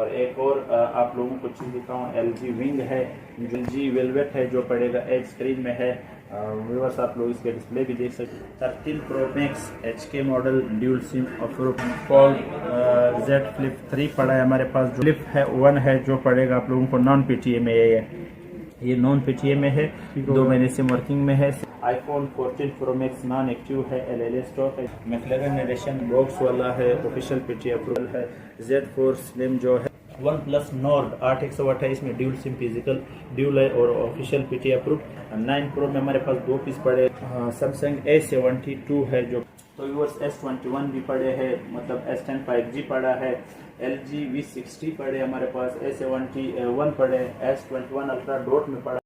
और एक और आप लोगों को चीज़ दिखाऊँ, LG विंग है, LG वेलवेट है जो पड़ेगा एज स्क्रीन में है। व्यूअर्स आप लोग इसके डिस्प्ले भी देख सकते हैं। 13 Pro Max HK model dual SIM approve Fold Z Flip 3 पड़ा है हमारे पास। जो फ्लिप है 1 है जो पड़ेगा आप लोगों को नॉन PTA में है, ये नॉन PTA में है, 2 महीने से वर्किंग में है। iPhone 14 Pro Max non active है, LLA स्टॉक है। मैक्लेरन एडिशन बॉक्स वाला है, ऑफिशियल PTA अप्रूवल है। Z4 Slim जो है OnePlus Nord 8/128 में ड्यूल सिम फिजिकल ड्यूल है और ऑफिशियल PTA अप्रूव। 9 Pro में हमारे पास 2 पीस पड़े। Samsung A72 है जो तो व्यूअर्स S21 भी पड़े हैं, मतलब S10 5G पड़ा है। LG V60 पड़े हमारे पास, A71 पड़े, S21 अल्ट्रा डॉट में पड़ा।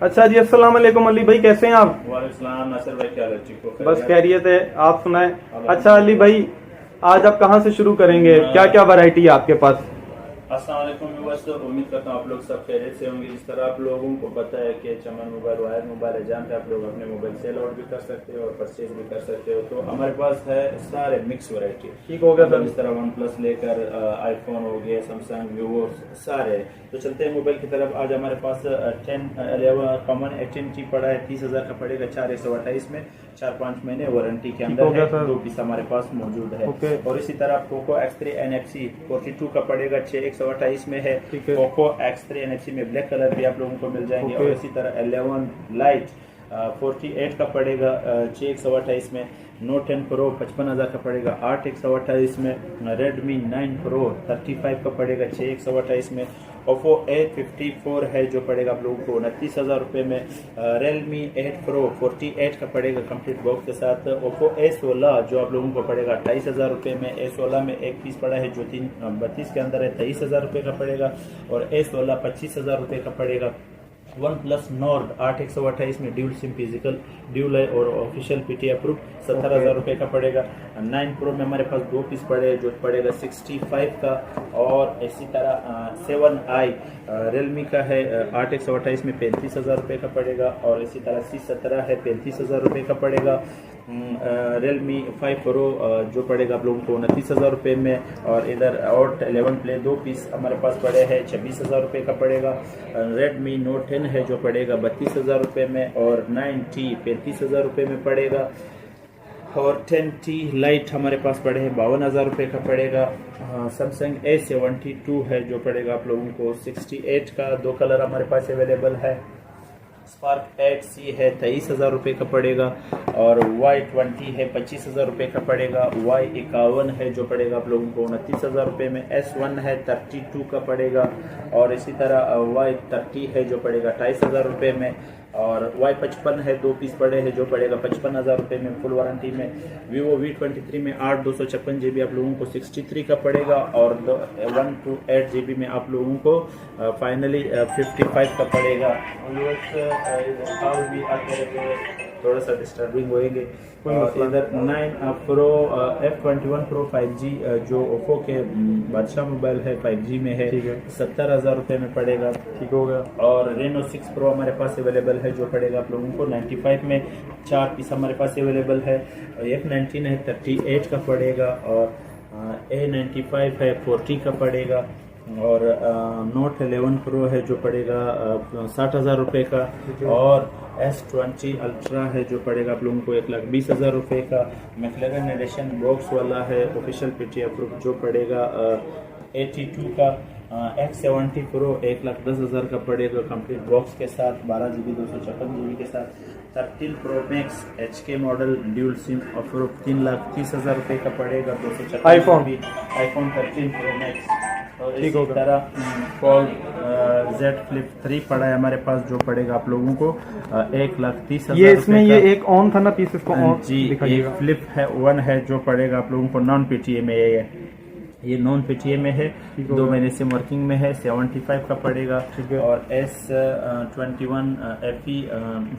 अच्छा जी, अस्सलाम वालेकुम अली भाई, कैसे हैं आप? वालेकुम नासिर भाई, क्या हाल है? बस खैरियत है, आप सुनाएं। अच्छा अली भाई, आज आप कहाँ से शुरू करेंगे? क्या क्या वैरायटी है आपके पास? अस्सलाम वालेकुम व्यूअर्स, उम्मीद करता हूँ आप लोग सब खैरियत से होंगे। जिस तरह आप लोगों को पता है कि चमन मोबाइल वायर मोबाइल है, जहाँ पे आप लोग अपने मोबाइल सेल आउट भी कर सकते हो और परचेज भी कर सकते हो। तो हमारे पास है सारे मिक्स वैरायटी, ठीक हो गया सर। जिस तरह OnePlus लेकर आईफोन हो गया, सैमसंग, वीवो, सारे। तो चलते हैं मोबाइल की तरफ। आज हमारे पास 10 कॉमन 18T पड़ा है, 30,000 का पड़ेगा, 4/128 में, 4-5 महीने वारंटी के अंदर है। 2 पीस हमारे पास मौजूद है। और इसी तरह पोको X3 NFC 42 का पड़ेगा, 6/128 में है। पोको X3 NFC में ब्लैक कलर भी आप लोगों को मिल जाएंगे। और इसी तरह 11 लाइट 48 का पड़ेगा, 6/128 में। Note 10 Pro 55,000 का पड़ेगा, 8/128 में। Redmi 9 Pro 35 का पड़ेगा, 6/128 में। Oppo A54 है जो पड़ेगा आप लोगों को 29,000 रुपये में। Realme 8 Pro 48 का पड़ेगा कंप्लीट बॉक्स के साथ। Oppo A16 जो आप लोगों को पड़ेगा 28,000 रुपये में। A16 में एक पीस पड़ा है जो 32 के अंदर है, 23,000 रुपये का पड़ेगा। और A16 25,000 रुपये का पड़ेगा। OnePlus Nord 8/128 में ड्यूल सिम फिजिकल ड्यूल है और ऑफिशियल PTA अप्रूव, 17,000 रुपये का पड़ेगा। 9 Pro में हमारे पास 2 पीस पड़े जो पड़ेगा 65 का। और इसी तरह 7i Realme का है 8/128 में, 35,000 रुपये का पड़ेगा। और इसी तरह C17 है, 35,000 रुपये का पड़ेगा। Realme 5 Pro जो पड़ेगा आप लोगों को 29,000 रुपये में। और इधर और 11 Play 2 पीस हमारे पास पड़े हैं, 26,000 रुपये का पड़ेगा। Redmi Note 10 है जो पड़ेगा 32,000 रुपये में। और 9T 35,000 रुपये में पड़ेगा। और 10T लाइट हमारे पास पड़े हैं, 52,000 रुपये का पड़ेगा। Samsung A72 है जो पड़ेगा आप लोगों को 68 का। 2 कलर हमारे पास अवेलेबल है। Spark 8C है, 23,000 रुपये का पड़ेगा। और Y20 है, 25,000 रुपये का पड़ेगा। Y51 है जो पड़ेगा आप लोगों को 29,000 रुपये में। S1 है 32 का पड़ेगा। और इसी तरह Y30 है जो पड़ेगा 28,000 रुपये में। और Y55 है, 2 पीस पड़े हैं जो पड़ेगा 55,000 रुपये में, फुल वारंटी में। Vivo V23 में 8/256 GB आप लोगों को 63 का पड़ेगा। और 128 GB में आप लोगों को फाइनली 55 का पड़ेगा। थोड़ा सा डिस्टर्बिंग होएंगे। इधर 9 Pro F21 Pro 5G जो ओप्पो के बादशाह मोबाइल है, 5G में है, 70,000 रुपये में पड़ेगा। ठीक होगा। और Reno 6 Pro हमारे पास अवेलेबल है जो पड़ेगा आप लोगों को 95 में, 4 पीस हमारे पास अवेलेबल है। F19 है, 38 का पड़ेगा। और A95 है, 40 का पड़ेगा। और Note 11 Pro है जो पड़ेगा 60,000 रुपये का। और S20 अल्ट्रा है जो पड़ेगा आप लोगों को 1,20,000 रुपये का। मैक्लेरन एडिशन बॉक्स वाला है, ऑफिशियल PTA अप्रूव, जो पड़ेगा 82 का। X70 Pro 1,10,000 का पड़ेगा कंप्लीट बॉक्स के साथ, 12 GB 256 GB के साथ। 13 Pro Max HK model dual SIM approve 3,30,000 रुपये का पड़ेगा, 256 iPhone 13 Pro Max। और इसी तरह Fold Z Flip 3 पड़ा है हमारे पास जो पड़ेगा आप लोगों को 1,30,000। ये इसमें ये एक ऑन था ना पीस, इसको ऑन जी दिखाइएगा। फ्लिप है 1 है जो पड़ेगा आप लोगों को नॉन PTA में है, ये नॉन PTA में है, 2 महीने से वर्किंग में है, 75 का पड़ेगा। और S21 FE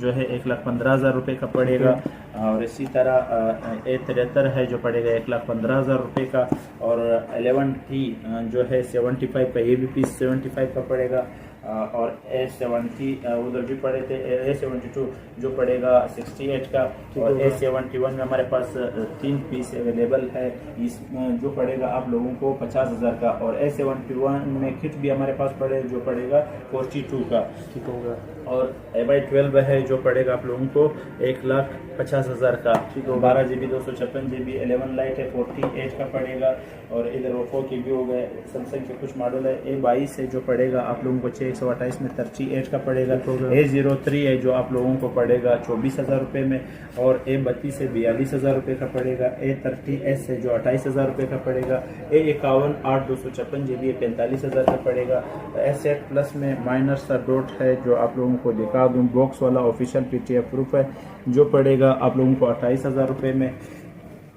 जो है 1,15,000 रुपये का पड़ेगा। और इसी तरह A73 है जो पड़ेगा 1,15,000 रुपये का। और 11T जो है 75 का, ये भी पीस 75 का पड़ेगा। और A70 उधर भी पड़े थे, A72 जो पड़ेगा 68 का। और A71 में हमारे पास 3 पीस अवेलेबल है, इस जो पड़ेगा आप लोगों को 50,000 का। और A71 में किट भी हमारे पास पड़े जो पड़ेगा 42 का। ठीक होगा। और A12 है जो पड़ेगा आप लोगों को 1,50,000 का। 12 GB 256 GB 11 लाइट है 48 का पड़ेगा। और इधर ओप्पो की भी हो गए, सैमसंग के कुछ मॉडल है। A22 है जो पड़ेगा आप लोगों को 628 में 38 का पड़ेगा। A03 है जो आप लोगों को पड़ेगा 24,000 रुपये में। और A32 है 42,000 रुपये का पड़ेगा। A30S है जो 28,000 रुपये का पड़ेगा। A51 8 256 GB 45,000 का पड़ेगा। S8 प्लस में माइनर सा डॉट है जो आप लोगों को दिखा दूँ, बॉक्स वाला ऑफिशियल PTF प्रूफ है जो पड़ेगा आप लोगों को 28,000 रुपये में।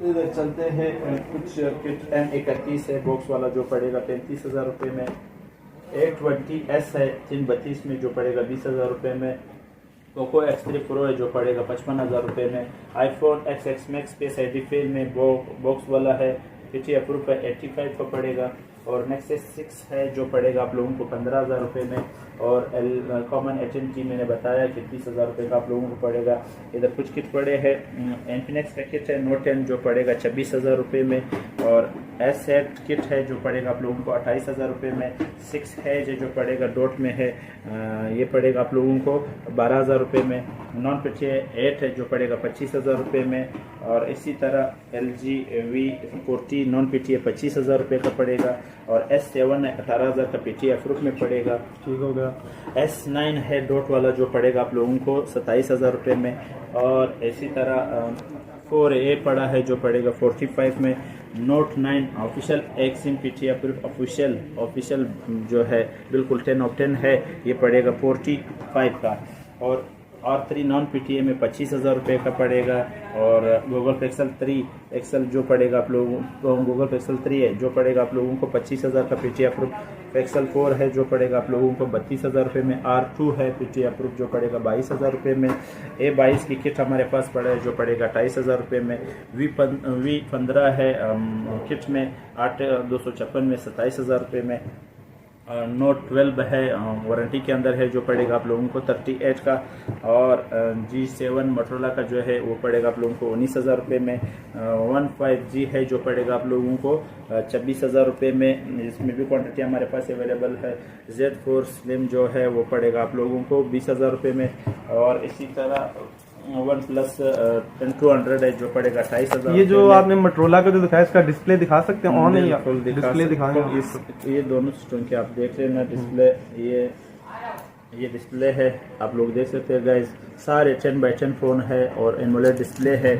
इधर चलते हैं कुछ किट M31 है बॉक्स वाला जो पड़ेगा 35,000 रुपये में। A20S है 332 में जो पड़ेगा 20,000 रुपये में। पोको X3 Pro है जो पड़ेगा 55,000 रुपये में। iPhone XX Max Space एडिफेल में बॉक्स वाला है, PTF प्रूफ है 85 का पड़ेगा। और Nexus 6 है जो पड़ेगा आप लोगों को 15,000 रुपये में। और कॉमन HMT मैंने बताया कि 30,000 रुपये का आप लोगों को पड़ेगा। इधर कुछ किट पड़े हैं, Infinix का किट है Note 10 जो पड़ेगा 26,000 रुपये में। और S8 किट है जो पड़ेगा आप लोगों को 28,000 रुपये में। 6 है जो पड़ेगा डॉट में है, ये पड़ेगा आप लोगों को 12,000 रुपये में। नॉन PTA 8 है जो पड़ेगा 25,000 रुपये में। और इसी तरह LG V40 नॉन PTA 25,000 रुपये का पड़ेगा। और S7 है 18,000 का PTF प्रूफ में पड़ेगा। ठीक होगा। S9 है डॉट वाला जो पड़ेगा आप लोगों को 27,000 रुपये में। और इसी तरह 4A पड़ा है जो पड़ेगा 45 में। Note 9 ऑफिशियल एक सिम PTF प्रूफ ऑफिशियल जो है बिल्कुल 10 ऑफ 10 है, ये पड़ेगा 45 का। और R3 नॉन PTA में 25,000 रुपये का पड़ेगा। और Google Pixel 3 एक्सल जो पड़ेगा आप लोगों को, Google Pixel 3 है जो पड़ेगा आप लोगों को 25,000 का PTF प्रूफ। Pixel 4 है जो पड़ेगा आप लोगों को 32,000 रुपये में। R2 है PTF प्रूफ जो पड़ेगा 22,000 रुपये में। A22 की किट हमारे पास पड़ा है जो पड़ेगा 28,000 रुपये में। V15 है किट में 8 256 में 27,000 रुपये में। Note 12 है वारंटी के अंदर है जो पड़ेगा आप लोगों को 38 का। और G7 मोटरोला का जो है वो पड़ेगा आप लोगों को 19,000 रुपये में। 15G है जो पड़ेगा आप लोगों को 26,000 रुपये में, इसमें भी क्वांटिटी हमारे पास अवेलेबल है। Z4 स्लिम जो है वो पड़ेगा आप लोगों को 20,000 रुपये में। और इसी तरह OnePlus 200 है जो पड़ेगा 28,000। ये जो आपने मोटरोला का जो दिखाया इसका डिस्प्ले दिखा सकते हैं? ऑन है, डिस्प्ले दिखाएंगे। ये दोनों सिस्टम के आप देख रहे हैं ना डिस्प्ले, ये डिस्प्ले है आप लोग देख सकते हैं गाइस। सारे 10x10 फ़ोन है और एमोलेड डिस्प्ले है।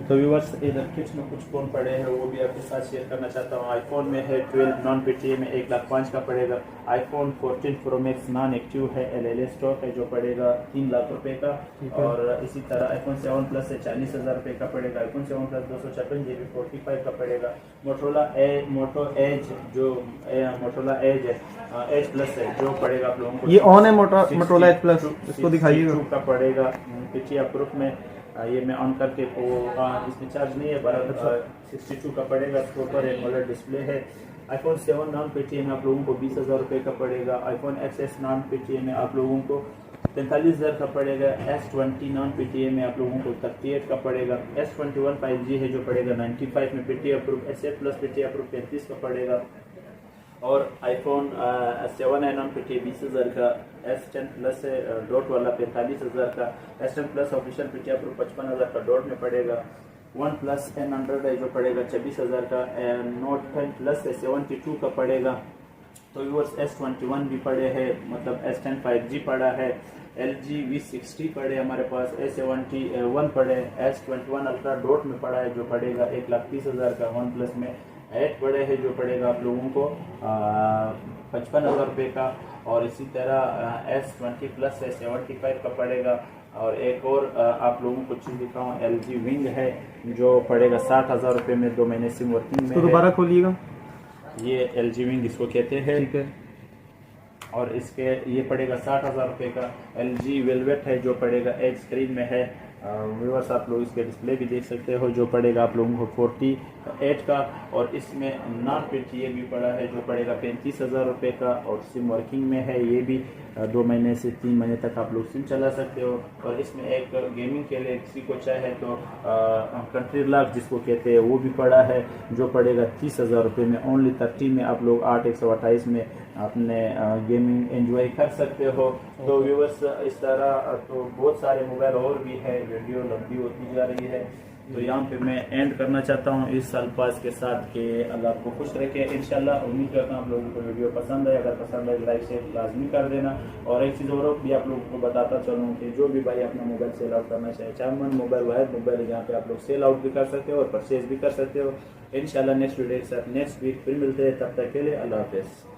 तो व्यूअर्स इधर किट्स में कुछ फ़ोन पड़े हैं वो भी आपके साथ शेयर करना चाहता हूँ। आईफोन में है 12 नॉन PTA में 1,05,000 का पड़ेगा। iPhone 14 Pro Max non active है, LLA स्टॉक है जो पड़ेगा 3 लाख रुपए का। और इसी तरह iPhone 7 Plus है 40,000 रुपये का पड़ेगा। iPhone 7 Plus 256 GB 45 का पड़ेगा। मोटोरोला एज जो मोटोरोला एज है एज प्लस है जो पड़ेगा आप लोगों को, ये ऑन है मोटोरोला एज प्लस, इसको दिखाइएगा। का पड़ेगा PTF प्रूफ में, ये मैं ऑन करके इसमें चार्ज नहीं है, 62 का पड़ेगा। इसके ऊपर एमोलेड डिस्प्ले है। iPhone 7 नॉन PTA में आप लोगों को 20,000 रुपये का पड़ेगा। iPhone XS नॉन PTA में आप लोगों को 45,000 का पड़ेगा। S20 नॉन PTA में आप लोगों को 38 का पड़ेगा। S21 5G है जो पड़ेगा 95 में PTF proof. S8 plus PTF proof 35 का पड़ेगा। और iPhone 7 है नॉन PTA 20,000 का। S10 प्लस है डॉट वाला 45,000 का। S10 plus official PTF proof 55,000 का डॉट में पड़ेगा। OnePlus N100 है जो पड़ेगा 26,000 का। Note 10 प्लस है 72 का पड़ेगा। तो व्यूअर्स S21 भी पड़े हैं, मतलब S10 5G पड़ा है। LG V60 पड़े हमारे पास। A71 पड़े। S21 अल्ट्रा डॉट में पड़ा है जो पड़ेगा 1,30,000 का। OnePlus में 8 पड़े हैं जो पड़ेगा आप लोगों को 55,000 रुपये का। और इसी तरह S20 प्लस है 75 का पड़ेगा। और एक और आप लोगों को चीज़ दिखाऊँ, LG विंग है जो पड़ेगा 60,000 रुपये में, 2 महीने सिम वर्किंग में। तो दोबारा खोलिएगा। ये LG विंग इसको कहते हैं। ठीक है। और इसके ये पड़ेगा 60,000 रुपये का। LG वेलवेट है जो पड़ेगा एज स्क्रीन में है व्यूअर्स आप लोग इसके डिस्प्ले भी देख सकते हो, जो पड़ेगा आप लोगों को 48 का, और इसमें नॉन पिट ये भी पड़ा है जो पड़ेगा 35,000 रुपये का, और सिम वर्किंग में है, ये भी 2 महीने से 3 महीने तक आप लोग सिम चला सकते हो। और इसमें एक गेमिंग के लिए किसी को चाहे तो कंट्री लॉक जिसको कहते हैं वो भी पड़ा है, जो पड़ेगा 30,000 रुपये में। ओनली 30 में आप लोग 8/128 में अपने गेमिंग एंजॉय कर सकते हो। तो व्यूअर्स इस तरह तो बहुत सारे मोबाइल और भी है, वीडियो लंबी होती जा रही है, तो यहाँ पे मैं एंड करना चाहता हूँ इस अल्फाज के साथ कि अल्लाह आपको खुश रखे। इंशाल्लाह उम्मीद करता हूँ आप लोगों को वीडियो पसंद है, अगर पसंद है लाइक शेयर लाजमी कर देना। और एक चीज़ और भी आप लोगों को बताता चलूँ कि जो भी भाई अपना मोबाइल सेल आउट करना चाहे, चामन मोबाइल वाहिद मोबाइल, यहाँ पे आप लोग सेल आउट भी कर सकते हो और परचेज भी कर सकते हो। इंशाल्लाह नेक्स्ट वीडियो के साथ नेक्स्ट वीक फिर मिलते हैं, तब तक के लिए अल्लाह हाफिज़।